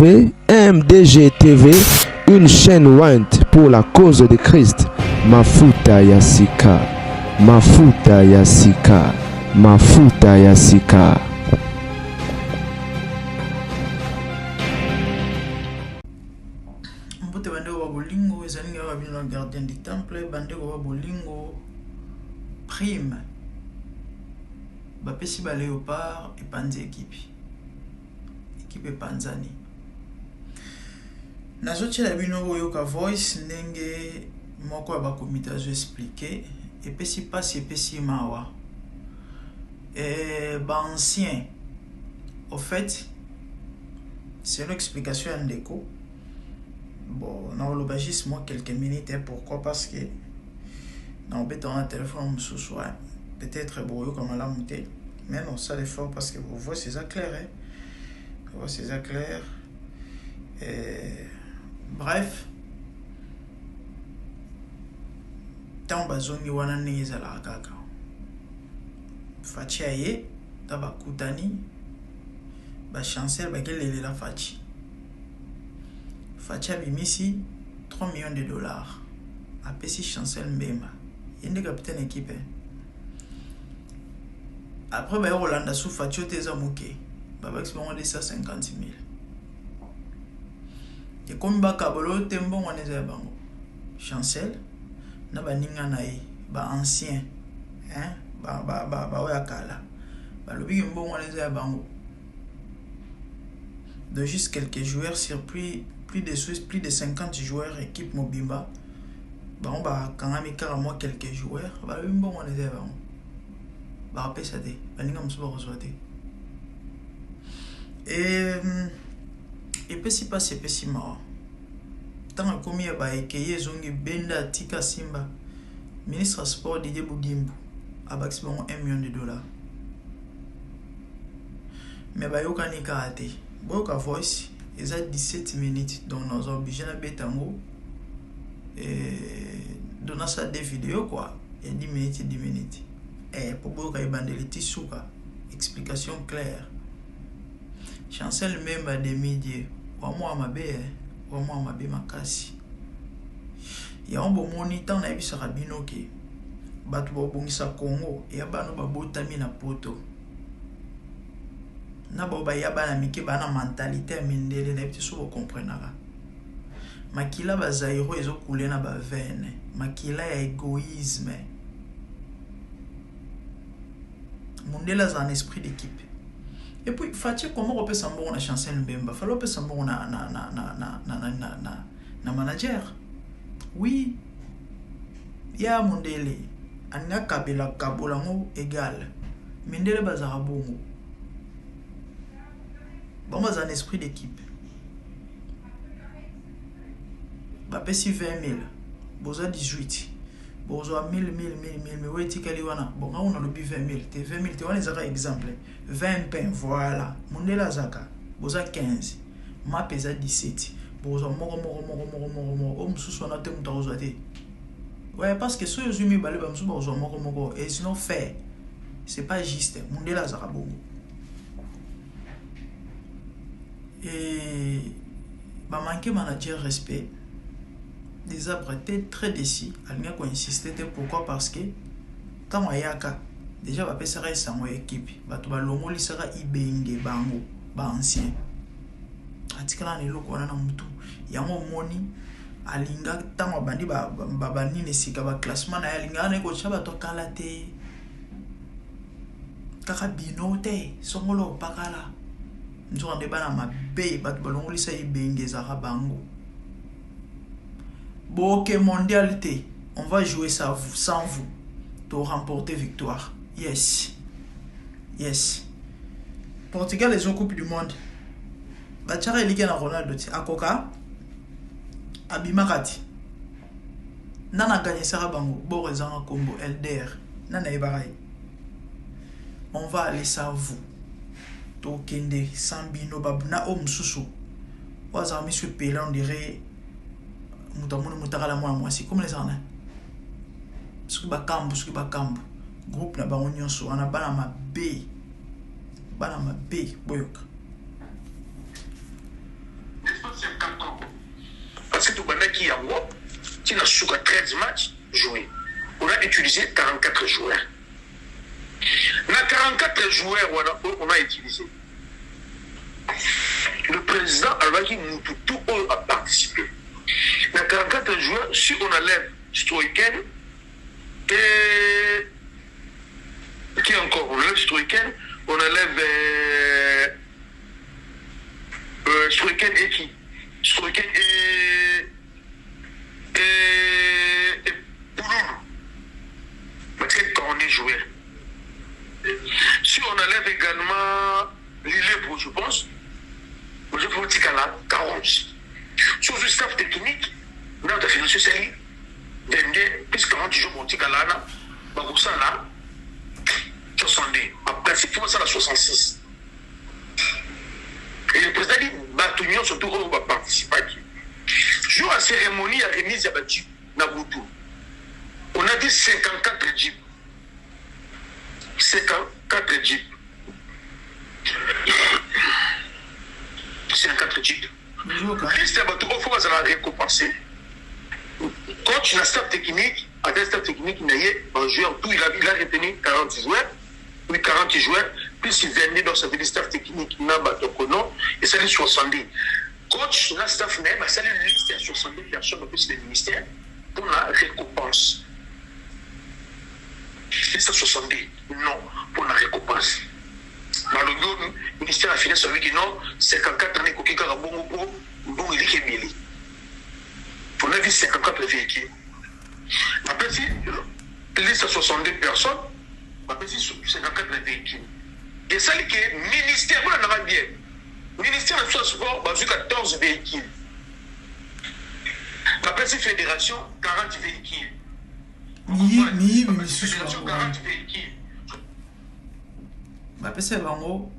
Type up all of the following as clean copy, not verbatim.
MDG TV, une chaîne Wint pour la cause de Christ. Mafuta Yasika, Mafuta Yasika, Mafuta Yasika. Mbote bandeko wa bolingo ezali nga babino gardien du temple bandeko wa bolingo prime bapesi ba léopard epanzi équipe epanzani nazotiela bino oyoka voice ndenge moko ya bakomite azo expliquer epesi pasi epesi mawa ancien au fait c'est une explication ya ndeko. Bon, on a juste moi quelques minutes. Pourquoi? Parce que on peut dans un téléphone ce soir. Peut-être brouillot comme la montée. Mais non, ça l'effort parce que vous voyez c'est ça clair. Vous voyez c'est ça clair. Bref. Tant bazongi wana neza la kaka. Fachi aye, taba kutani. Ba chancel ba kelele la fachi. Facha bimisi 3 millions de dollars. Apesi Chancel Mbemba. Il est capitaine équipe. Après, bah, Rolanda sous Facho Teza Mouké. Baba expérience de 150 000. Et comme Bakabolo, Tembo, on est à Bango. Chancel, Naba Ninga Nae, ba ancien. Hein? Ba Oyakala. Ba Lobi Mbo, on est à Bango. De juste quelques joueurs sur plus de 50 joueurs équipe Mobimba. Bah on va quand même carrément quelques joueurs. Bah le bon on les a bon. Bah après ça dé. Bah n'inga m'souba reçoité. Et puis si pas c'est si marrant. Tant que combien bah ekeye zongi benda tika simba. Ministre sport Didier Bougimbu. Abax bon 1 million de dollars. Mais bah yo kani karaté. Boka voice. Ils ont 17 minutes, donc nous avons obligé de mettre en haut et donner ça des vidéos quoi, et 10 minutes, 10 minutes. Et pour beaucoup de bandelitis souka, explication claire. Chancel même à des médias, ou moi ma bé, ou moi ma bé ma casse. Il y a un bon moniteur na bisa rabino qui, batu ba bongisa Congo, et abano ba botami na poto. Na boba yaba na miki bana mentalité mindele na petit so comprendra makila ba zairo ezo couler na ba veine makila ya égoïsme mondela za un esprit d'équipe et puis fatie comment on peut s'embon na Chancel Mbemba fallait peut s'embon na manager oui ya mondele anga kabela kabolango égal mindele bazara bongo. Bon, moi, j'ai un esprit d'équipe. Bah, si 20 000, besoin 18, besoin 1000, mais oui, tu as bon, on a le 20 000, t'es 20 000, tu vois les exemple, 20 pains, voilà, mon de la zaka, besoin 15, ma pesa 17, besoin moro, on sous son atom d'aujourd'hui. Ouais, parce que ceux qui ont mis balé, besoin moro, et sinon fait, c'est pas juste, mon de la zaka, bon. Et bah manquer manager respect des arbres étaient très déçus alina ko insister pourquoi parce que quand ayaka déjà ba pesa resa mo équipe ba to ba longoli sera ibenge bango ba ancien atikala ne loko na mutu yango moni alinga tango bandi ba nini sika ba classement na alinga na ko chaba to kala te kaka binote songolo pakala. Nous avons des bananes à payer, nous avons bon, mondialité, on va jouer ça sans vous pour remporter victoire. Yes. Yes. Portugal les Coupe du monde. Bachara Ligue na Ronaldo Akoka Abimarati. Nana gagné ça bango, Borezan Combo LDR. Nana Ibarai. On va aller sans vous. Tokende Sambino Babna Omsusu. Waza monsieur Pélan on dirait Moutamounou Moutakala moi c'est comme les années. Subakambu groupe na bango nyonso ana bana mabe boyoka qui est en gros, qui n'a pas 13 matchs joués. On a utilisé 44 joueurs. Dans 44 joueurs, on a utilisé. Le président Alvaki Moututu a participé. Dans 44 joueurs, si on enlève Stroiken, et qui encore? On enlève Stroiken, on enlève Stroiken et qui? Stroiken et Pouloulou. Parce qu'on est joué. Si on enlève également Lilebo, je pense, je pense qu'il y a 40. Sur le staff technique, on a financé c'est 22, plus 40 jours pour Tikalana, Baroussa là, 62. Après, c'est pour ça la 66. Et le président dit, Batunion, surtout, on va participer. Jour à la cérémonie, à la remise, il y a battu Naboutou. On a dit 54 jeeps. 54 jeeps. 54 jeeps. Liste à Batou, il faut la récompenser. Coach, la staff technique, à la staff technique, il a tout, il a retenu 40 joueurs. Oui, 40 joueurs. Puis il venait dans sa vie, staff technique, il n'a pas de nom, et ça, il 70. Coach, la staff même, ça, il liste à 70 personnes, plus le ministère, pour la récompense. Liste à 70, non, pour la récompense. Dans le ministère de la Finance, il dit non, 54 années, il y a un bon, il est bien. On a vu 54 véhicules. Après, si liste à 62 personnes, après, si 54 véhicules. Et ça, c'est le ministère, vous l'avez bien. Le ministère de la Sport, il y a 14 véhicules. Après, si fédération, 40 véhicules. Fédération, 40 véhicules. Après, c'est en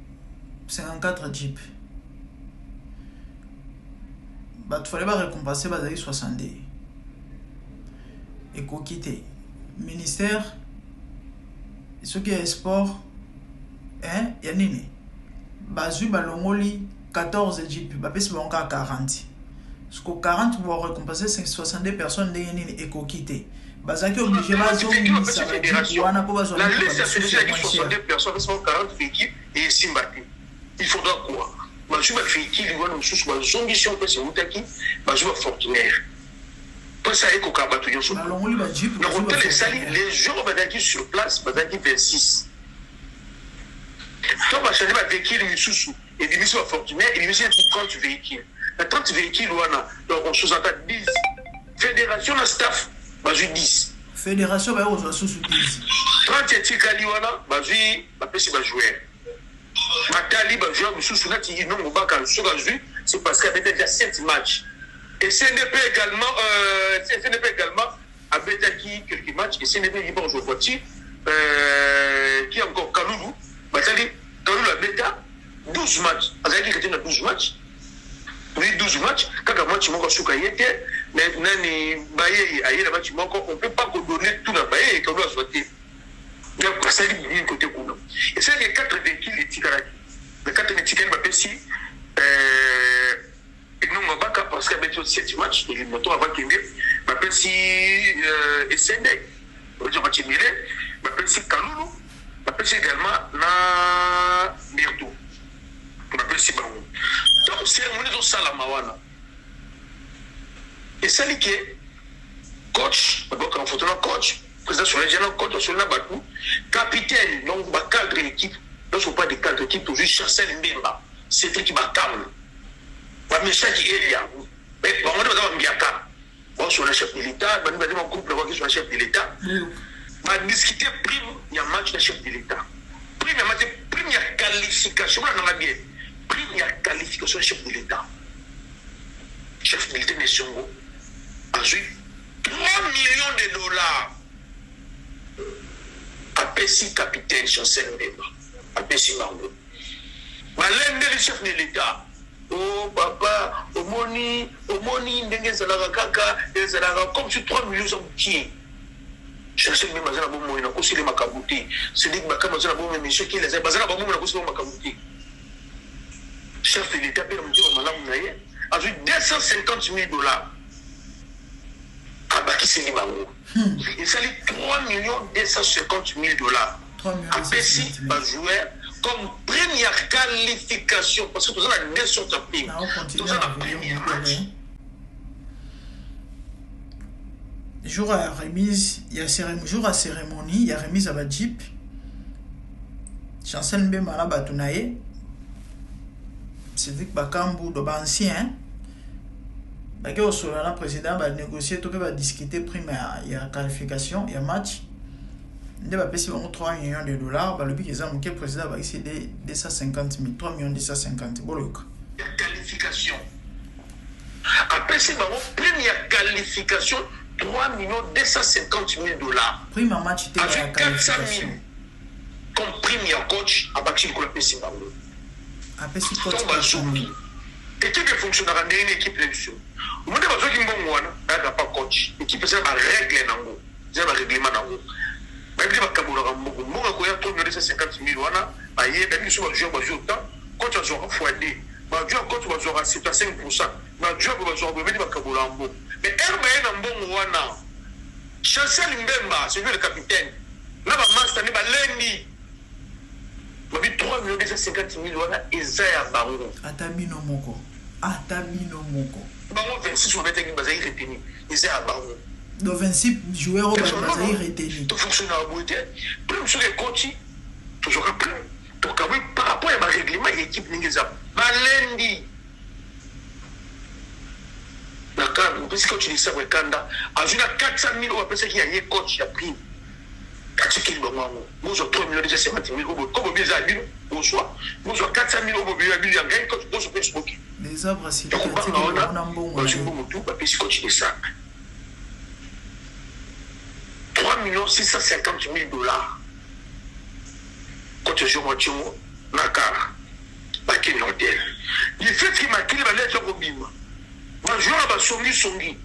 54 jeeps. Il fallait récompenser les 60. Et qu'on quitte. Ministère, ce qui est sport, il y a nini. Bazu balongoli 14 jeeps, c'est encore 40. Parce que 40 pour récompenser 62 personnes et qu'on quitte. Bazaki obligé la liste a fait déjà 62 personnes, 40 véhicules et Simbati. Il faudra quoi? Je vais faire qui lui nous sous ma ambition que c'est Moutaki, je vais fortunaire. Pour ça, il faut qu'on batte sur les jours sur place, 26. Quand on va changer ma véhicule, et des missions fortunaires, et des missions 30 véhicules. 30 véhicules, on sous-entend 10. Fédération, la staff, 10. Fédération, on va sous-10. 30 étiquettes, on jouer. Matali, c'est parce qu'il y avait déjà 7 matchs. Et CNP également a fait quelques matchs. Et CNP libre aujourd'hui, qui est encore Kaloulou. Kaloulou a bêta 12 matchs. Il y a 12 matchs. Oui, 12 matchs. Quand un match manque sur Kayete, mais on ne peut pas donner tout dans Baye et Kaloulou a sauté. Donc, ça dit bien côté Kouno. Et c'est les 4 véhicules les Tikaraki. Les 4 véhicules, et nous, on va pas parce qu'il y a 7 matchs, et les motos avant qu'il y ait, et Sendek. On va dire que c'est Kaloulou, c'est également na Birtou. On appelle ça Bango. Donc, cérémonie de Salamawana. Et ça dit que coach, d'abord, quand on fait un coach, président sur les gens, coach sur la batou, capitaine, donc, cadre d'équipe, ne sont pas des cadres d'équipe, toujours Chancel Mbemba. C'est un qui va calme. Mais ça qui est là. Mais on va dire Mbiaka. Bon, sur le chef de l'État, on va dire un groupe qui sur le chef de l'État. On va discuter prime, il y a un match de chef de l'État. Prime, il y a qualification, on a bien. Prime, il y a qualification de chef de l'État. Chef de l'État Nation, ensuite, 3 millions de dollars. À Pessi capitaine, Chancel Mbemba. À Pessi Margot. L'un des chefs de l'État. Oh papa, au moni, comme si 3 millions sont tués. Je sais même pas bon moyen, aussi les macaboutés. C'est dit que Macamazana bon monsieur qui les a basé à bon moyen, aussi les macaboutés. Chef de l'État, il a dit au malade, a eu 250 000 $. qui s'est dit bango. Il s'agit 3 250 000 dollars. Apesi ba joueur comme première qualification parce que tout ça la deux sortes de pays. Tout ça la première match. Jour à remise, il y a jour à cérémonie, il y a remise à la Jeep. Chancel Mbemba la batunaye. C'est dit que Bakambu de ancien. Parce que le président va négocier, tout va discuter primaire, il y a qualification, il y a match. Il va payer 3 millions de dollars. Le but est que le président va excéder 250 000, 3 millions 250 000. Qualification. Après, c'est ma première qualification, 3 millions 250 000 dollars. Premier match, c'était la qualification. Comme premier coach, à partir de la PC Bango. Après, c'est coach. Équipe fonctionnaire en une équipe d'élection. Vous avez besoin d'un bon moine, n'a pas coach. L'équipe, c'est un règle nango. C'est un règlement nango. Mais il y a un cabouloir en beaucoup. Moi, quand il y a 350 000 wana, il y a des joueurs qui jouent autant. Quand tu joues fois D, quand tu joues à 5%, mais tu joues à cabouloir en beaucoup. Mais elle un bon wana. Chancel Mbemba, c'est lui le capitaine. Là, ma master n'est pas lundi. Ma vie 3 250 000 wana, et ça y a bango. Atabino moko. Atabino moko. Bango 26 on était basé retenu. Et ça y a bango. Donc 26 joueurs au basé retenu. Tout fonctionne à beauté. Plus sur les coachs, toujours après. Donc par rapport à ma règlement, l'équipe n'ingéza. Lundi. D'accord, parce que coach dit ça, Kanda. À 400 000 euros, parce qu'il y a un coach qui a pris. 400 000 euros. Nous avons 3 250 000 euros. Comme vous avez dit, bonsoir. Nous avons 400 000 euros. Vous avez dit, il y a un coach qui peut se moquer. Les arbres, c'est donc, on a un bon tout, parce que coach dit ça. 3 650 000 dollars. Quand tu joues au Timo, Nakara, Bakin Hotel. Il fait qu'il m'a créé la lettre au Bima. Je joue à Songi.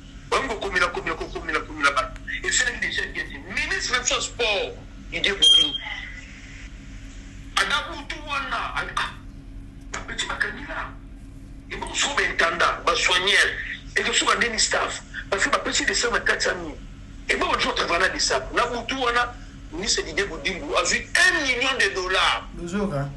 Il fait déjà bien dit. Ministre de Sport, il dit beaucoup. Adabutuana, petit Macanila. Et bon, sous intendant, soigneur, et que sous un staff, parce que ma petite descend à 400 000. Et bon, je travaille de ça. Nabutuana, ministre d'idée Boudimbo, a vu 1 million de dollars. Bonjour, hein.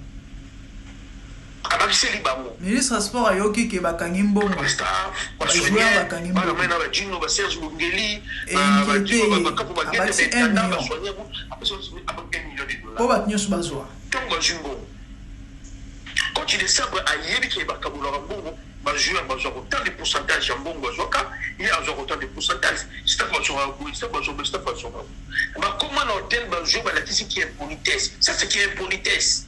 Abakisi Libango. Ministre de Sport a yoki ke bakangi mbongo. Staff, joueur bakangi mbongo. Ba ba Jino ba Serge Bungeli, ba Kapo ba abakisi 1 million. Po ba tinyo subazwa. Tongo Jimbo. Quand tu décembre à yebi ke ba kabula mbongo, ba joueur ba zo autant de pourcentage ya mbongo zoka, il y a autant de pourcentage. Staff ba zo ko, staff ba zo. Ba comment l'hôtel ba joueur ba la tisi qui est impolitesse. Ça c'est qui est impolitesse.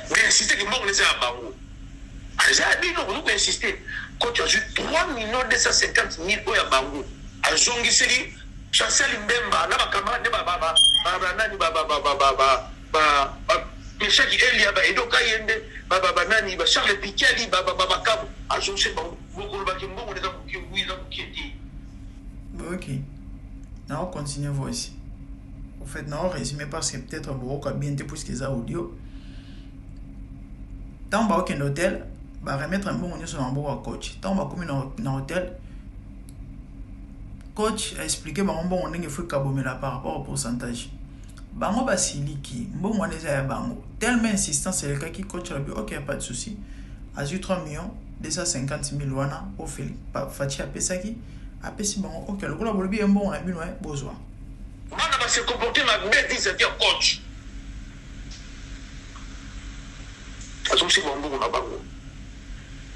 Mais insister que mon les a bango. J'ai dit non, nous insister. Quand tu as eu 3 250 000 euros à bango, à Zongiseli, Chancel Mbemba, là, ma camarade, Meshaki Elia, Edo Kayende, Nani, Charles Piquet, Babakab, à Zongiseli, beaucoup de bâtiments, on les a bouqués, oui, ils ont bouqués. Ok. On continue voici. Au fait, non, résumé parce que peut-être beaucoup a bien été pour ce qu'ils ont audio. Tant que un hôtel, va remettre un bon sur un bon coach. Tant que comme dans hôtel, coach a expliqué que bon on est fait kabomela par rapport au pourcentage. Bango basiliki, bon on les a bango. Tellement insistant c'est le cas qui coach a dit OK, pas de souci. A eu 3 250 000 wana au fil. Fachi a pesaki, a pesi bango OK, le gars bien bon on a bien besoin. On va se comporter ma bête c'est dire coach. C'est bon, on a bango.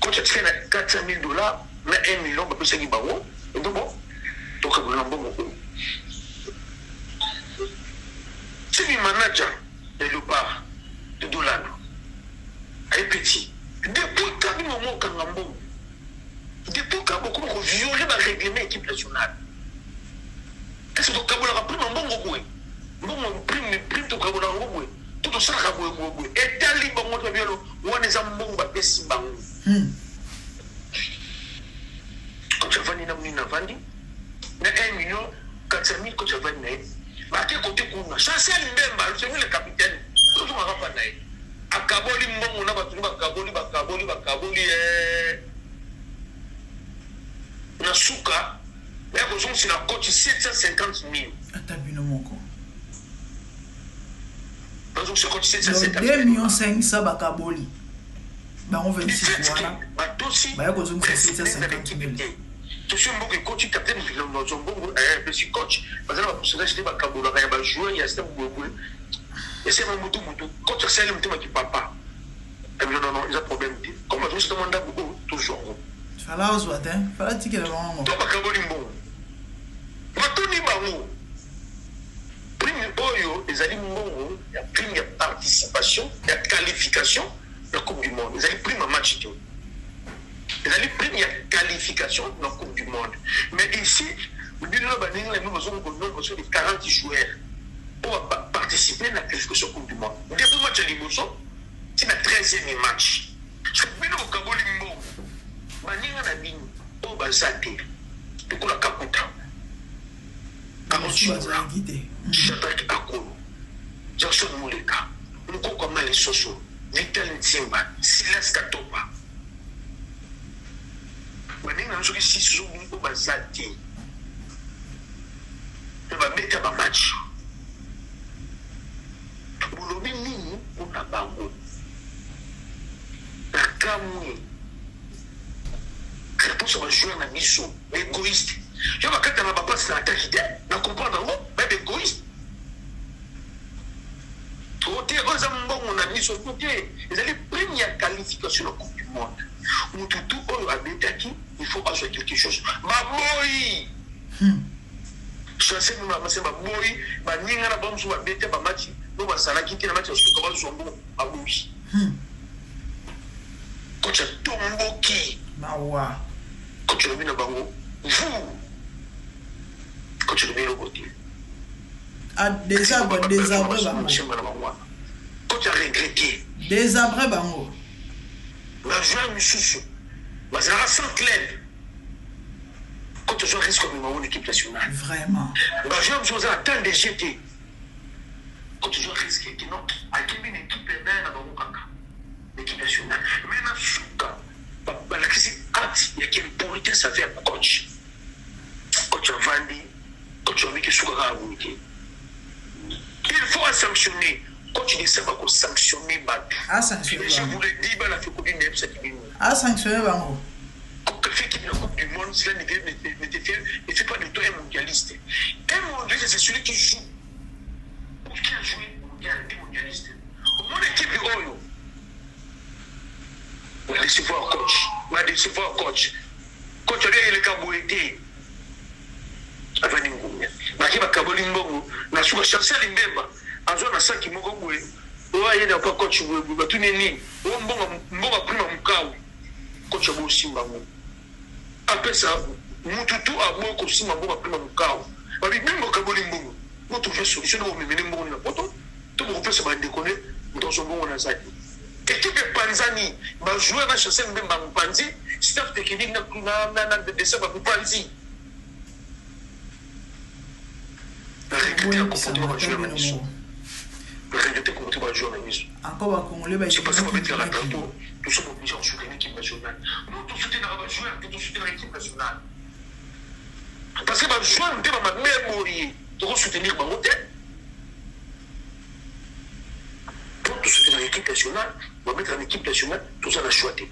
Quand tu fais 400 000 dollars, mais 1 million, on peut se dire bango. Et donc, bon, on a bon. Si le manager de Léopard, de Dolano, est petit, depuis quand nous avons un bon, depuis quand nous avons violé le règlement de l'équipe nationale, est-ce que nous avons pris un bon goût? Nous avons pris un bon goût. Tout ça a été et tali bango to biolo wona za mbongo ba pesi bango ko chavani na muni na vandi na 1 million 400 000 ko chavani na ba ke côté kuna Chancel Mbemba le capitaine tout on va pas nae akaboli mbongo na batu bakaboli na suka Mais c'est la coach 750 000. Atabino moko. Donc c'est coach 750 000. 2 millions 500 bakaboli. Bah on 26 voilà. Bah y'a cause 750 000. Tu sais que coach captain dans son bon petit coach. Parce que la pourcentage de bakabola il y a joueur il y a ça beaucoup. Et c'est mon moto coach c'est le thème qui papa. Non, il y a problème. Comme je te demande beaucoup toujours. Fala oswate, fala ticket le bango. To bakaboli mbongo. Matoni bango. Prime oyo ezali mbongo ya prime ya participation, ya qualification la Coupe du Monde. Ezali prime à match tout. Ezali prime ya qualification la Coupe du Monde. Mais ici, nous avons de 40 joueurs pour participer à la qualification Coupe du Monde. Depuis match à Liboso, c'est la 13e match. Je suis venu au Kaboli mbongo. Maninga na bini o bazate tukola kakuta Amosuba guide. Shatak akolo Jackson Muleka Nkoko Male Soso Victor Ntimba Silas Katopa Maninga nsoki siso o bazate ba beta ba match Bolobi nini ona bango Nakamwe réponse à jouer un mission égoïste. Je vois que tu n'as pas passé l'attaque idée, n'a comprendre même égoïste. Côté on a mis sur le côté, ils allaient première qualification de la Coupe du Monde. Où tout habite il faut ajouter quelque chose. Maboy! Je sais que ma boy, ma ninga na bombe sur la bête, ma match, nous va s'en quitter la match, parce que comment ils sont bons, ma boy. Quand tu as tombé qui? Mawa. Quand tu le mets dans le bango, vous, quand tu le mets dans le côté. Ah, désarbre bango. Quand tu as regretté. Désarbre bango. La joie me soucie. Mais ça reste sans club. Quand tu joues risque comme une équipe nationale. Vraiment. La joie me soucie à temps de jeter. Quand tu joues risque, non, à qui une équipe est bien dans le l'équipe nationale. Mais dans ce cas, il y a une politesse à faire coach. Coach a vendu, coach a vu que Soukara a voulu. Il faut sanctionner. Coach ne sait pas qu'on sanctionner. Ah, sanctionner. Je vous le dis, il a fait couper une épisode. Ah, sanctionner, bango. Quand fait qu'il y a la Coupe du Monde, cela ne fait pas de toi un mondialiste. Un mondialiste, c'est celui qui joue. Qui a joué mondialiste. Au moins, l'équipe de Oyo. On va décevoir coach. Coach, il est caboité. Avant de nous. Maki ba kaboli mbongo. Na suka chance limbemba. Azo na saki moko boye. Owa yenda kwa coach boye. Batu nini? O mbongo prima mukau. Coach abo simba ngo. Apesa mututu abo ko simba mbongo prima mukau. Babi mbongo kaboli mbongo. Moto fait solution au memene mbongo na poto. To mo pesa ba déconner. Dans son mbongo na zaki. Équipe Panzani, bah jouer à chasser même dans Panzi, staff technique na dessin ba Panzi. Regretter comportement de jouer à mission. Regretter comportement de jouer à mission. Encore un Congolais, c'est parce qu'on va mettre la plateau, nous sommes obligés de soutenir l'équipe nationale. Nous tous soutenir la joueur, nous tous soutenir l'équipe nationale. Parce que bah joueur, on va même mourir, nous soutenir ma montée. Pour tout soutenir l'équipe nationale, on va mettre en équipe nationale, tout ça l'a choisi.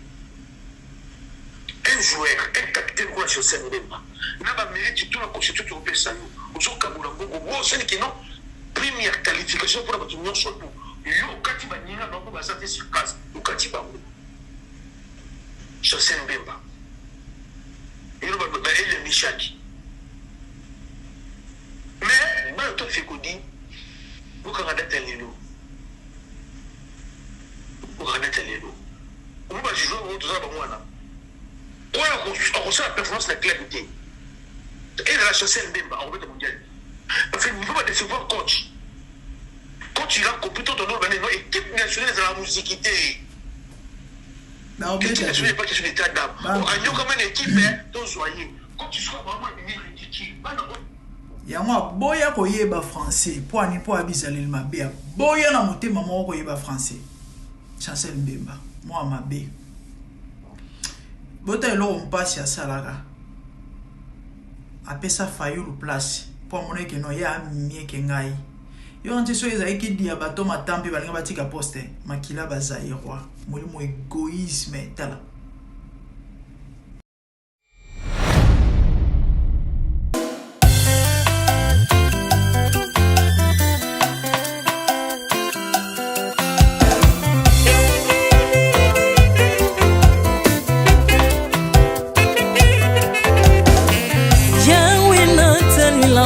Un joueur, un capitaine pour la chaussée de Mbemba. N'a pas mérité tout la constitution européenne. Nous avons Kaboula Bongo, c'est qui non, première qualification pour la Union surtout. Yo, Katiba Nina, donc on va s'arrêter sur place. Yo, Katiba Bongo. Chaussée Mbemba. Et nous avons Elie Michaki. Mais, moi, je fait qu'on dit, vous avez un lélo. Vous avez un lélo. On va jouer au tout ça, on reçoit la performance de la club. Et la chassée Mbemba, on va être mondial. Parce qu'il ne faut pas décevoir coach. Coach, il a compris tout en ordre, non, équipe nationale de la musique. L'équipe nationale n'est pas question d'état d'âme. On a comme une équipe, donc soyez. Quand tu sois vraiment ridicule, yango boya koyeba français po ani po abisaleli mabe boya na motema moko koyeba français Chancel Mbemba moi mabe bota eloko mpasi asalaka apesa fayulu place po amona ke no ya mie ke ngai yo anti so ezali ki dia bato matambi balinga batika poste makila bazai roi molimo égoïsme tala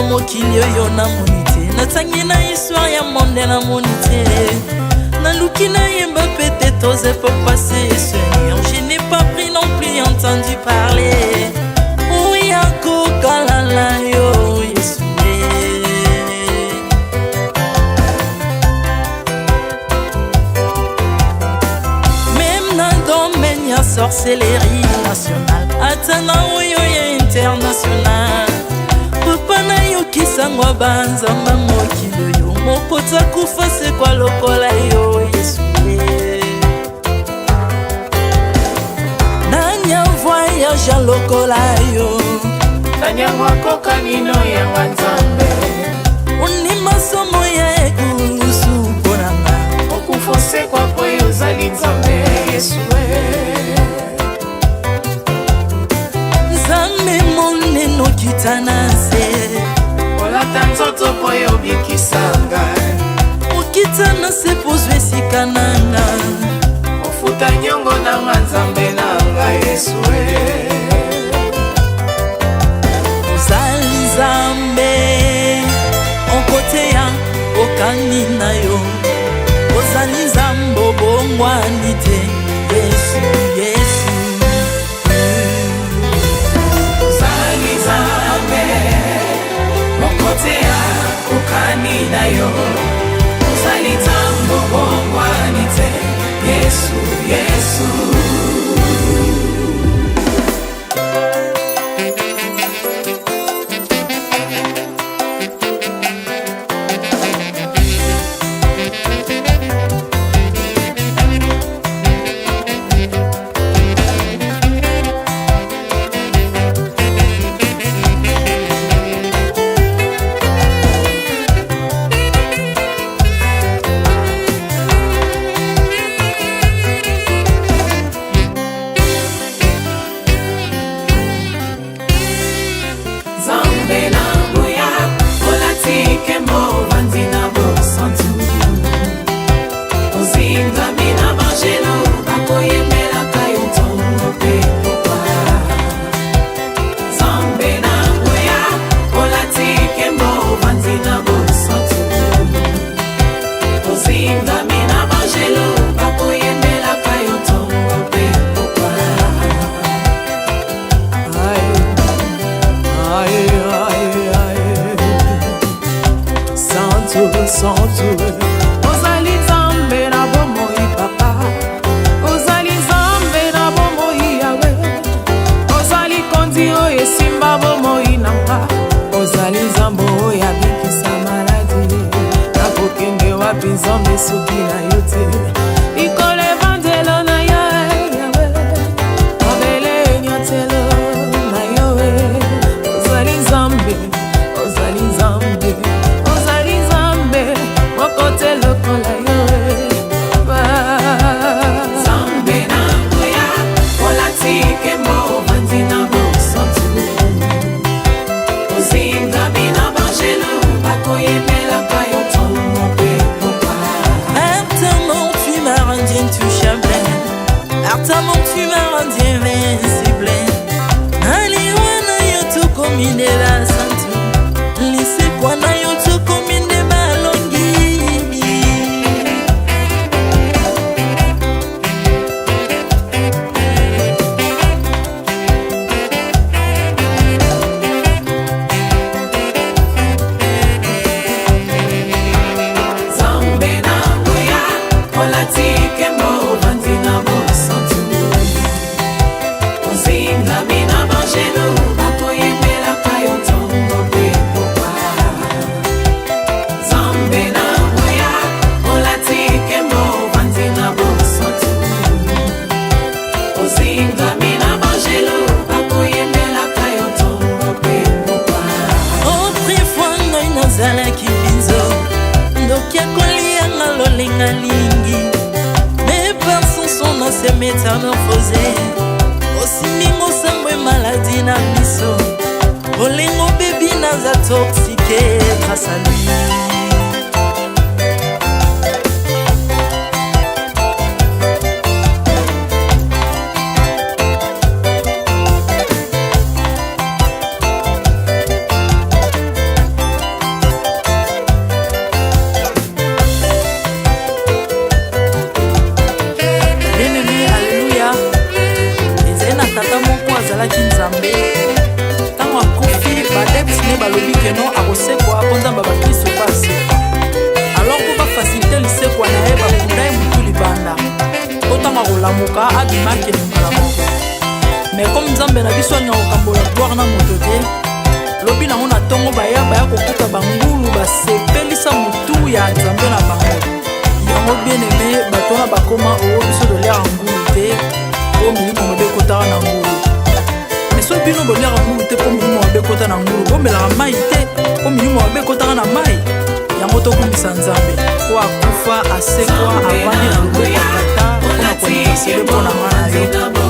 mokili oyo namoni te natangi na histoire ya monde namoni te naluki nayemba pete toze po passer Seigneur, je n'ai pas pris non plus entendu parler oya kokalala yo Yesu même na domaine ya sorcellerie nationale atana oyo ya international papa na yo kisangwa banzamba mokili yo mokota kufa se kwa lokola yo Yesu nanya voyage lokola yo nanya wakoka nino ya wanzambe uni masomo ya ekusu bonanga okufose kwa poyo zali nzambe Yesu nzambe moneno kitana olata nzoto po yo bikisanga okitana se pozwe esika nanga ofuta nyongo na nzambe nanga Yesu ozali nzambe onkoteya okani na yo ozali nzambe obongwani te Yesu Yesu ozali nzambe mokotea okani na yo ozali nzambe obongwani te Yesu Yesu ozali nzambe na bomoi papa ozali nzambe na bomoi yawe ozali konzi oyo esimba bomoi na mpa ozali nzambe oyo abikisa maladi nakokende wapi nzambe soki na yo te likolo evanzelo na yo yawe mabele nyotelo na yo ozali nzambe ozali nzambe kote lokola yo zambe na ngoya olatike mo vanzina mo santu ozinga bina bangelo bakoyemela kayo tomo pe popa Artamon tu m'as rendu intouchable Artamon tu m'as rendu invincible Aliwana yo tu kominela santu Lise kwa na yo tu komine Zinga mina bangelo bakoyembela kayo tombo pe popa nalingi. Mais par son nom s'est métamorphosé. Aussi mimo sambwe maladie na biso. Olengo baby naza toxiqué grâce à lui. balobi ke non akosekwa konzamba bakristo basekwa alors ko bafacilite lisekwa na ye bakunda ye mutu libanda otanga kolamuka abimaki mbala moko mais comme nzambe na biso alinga kokambola gloire na moto te lobi nango na ntongo baya kokuta bangulu basepelisa mutu ya nzambe na bango yango bien aimé bato wana bakoma oyo biso toliaka ngulu te oyo milimo mabe ekotaka na ngulu so bino boliaka ngulu te po milimo mabe ekota na ngulu bomelaka mai te po milimo mabe ekotaka na mai yango tokumisa nzambe po akufa asekwa avandi na loboko ya tata mpona koleka sele mpona nga na yo